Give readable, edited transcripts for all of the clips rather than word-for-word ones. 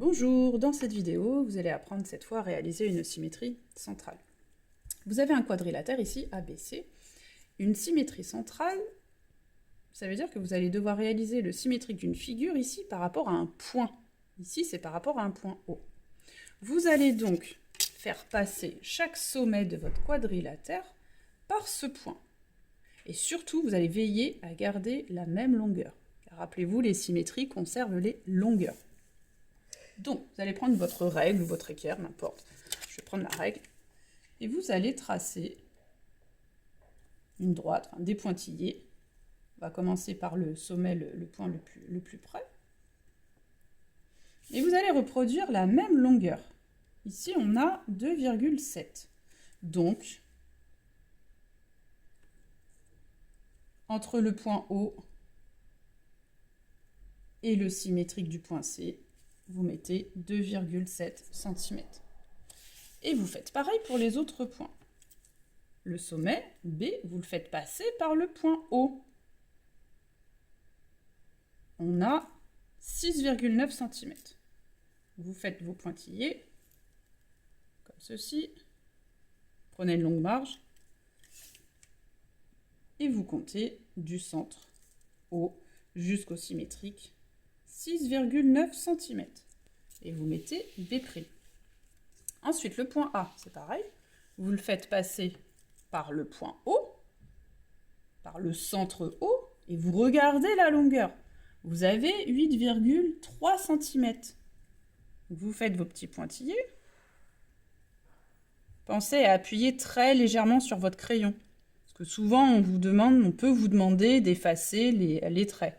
Bonjour, dans cette vidéo, vous allez apprendre cette fois à réaliser une symétrie centrale. Vous avez un quadrilatère ici, ABC. Une symétrie centrale, ça veut dire que vous allez devoir réaliser le symétrique d'une figure ici par rapport à un point. Ici, c'est par rapport à un point O. Vous allez donc faire passer chaque sommet de votre quadrilatère par ce point. Et surtout, vous allez veiller à garder la même longueur. Rappelez-vous, les symétries conservent les longueurs. Donc, vous allez prendre votre règle ou votre équerre, n'importe. Je vais prendre la règle. Et vous allez tracer une droite, des pointillés. On va commencer par le sommet, le point le plus près. Et vous allez reproduire la même longueur. Ici, on a 2,7. Donc, entre le point O et le symétrique du point C, vous mettez 2,7 cm. Et vous faites pareil pour les autres points. Le sommet, B, vous le faites passer par le point O. On a 6,9 cm. Vous faites vos pointillés, comme ceci. Prenez une longue marge. Et vous comptez du centre O jusqu'au symétrique 6,9 cm. Et vous mettez B'. Ensuite, le point A, c'est pareil. Vous le faites passer par le point O, par le centre O, et vous regardez la longueur. Vous avez 8,3 cm. Vous faites vos petits pointillés. Pensez à appuyer très légèrement sur votre crayon. Parce que souvent, on peut vous demander d'effacer les traits.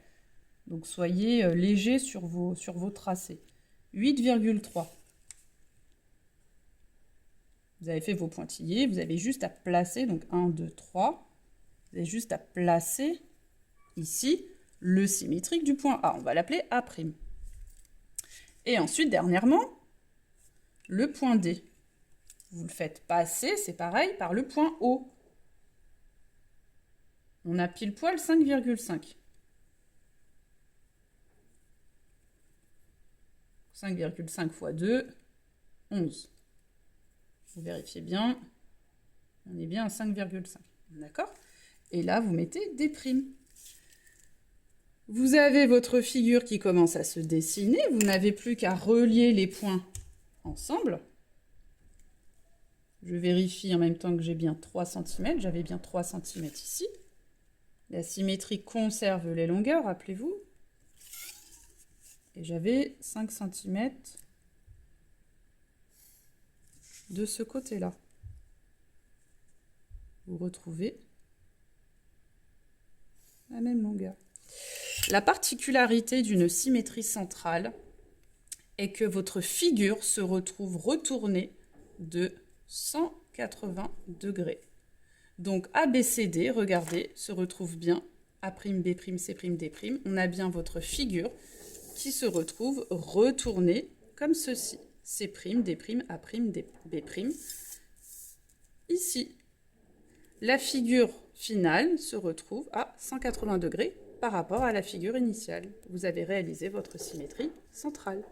Donc soyez léger sur vos tracés. 8,3. Vous avez fait vos pointillés, vous avez juste à placer, donc 1, 2, 3. Vous avez juste à placer ici le symétrique du point A. On va l'appeler A'. Et ensuite, dernièrement, le point D. Vous le faites passer, c'est pareil, par le point O. On a pile poil 5,5. 5,5 fois 2, 11. Vous vérifiez bien, on est bien à 5,5. D'accord? Et là, vous mettez des primes. Vous avez votre figure qui commence à se dessiner. Vous n'avez plus qu'à relier les points ensemble. Je vérifie en même temps que j'ai bien 3 cm. J'avais bien 3 cm ici. La symétrie conserve les longueurs, rappelez-vous. Et j'avais 5 cm de ce côté-là. Vous retrouvez la même longueur. La particularité d'une symétrie centrale est que votre figure se retrouve retournée de 180 degrés. Donc ABCD, regardez, se retrouve bien A', B', C', D'. On a bien votre figure qui se retrouve retournée comme ceci. C', D', A', B'. Ici, la figure finale se retrouve à 180 degrés par rapport à la figure initiale. Vous avez réalisé votre symétrie centrale.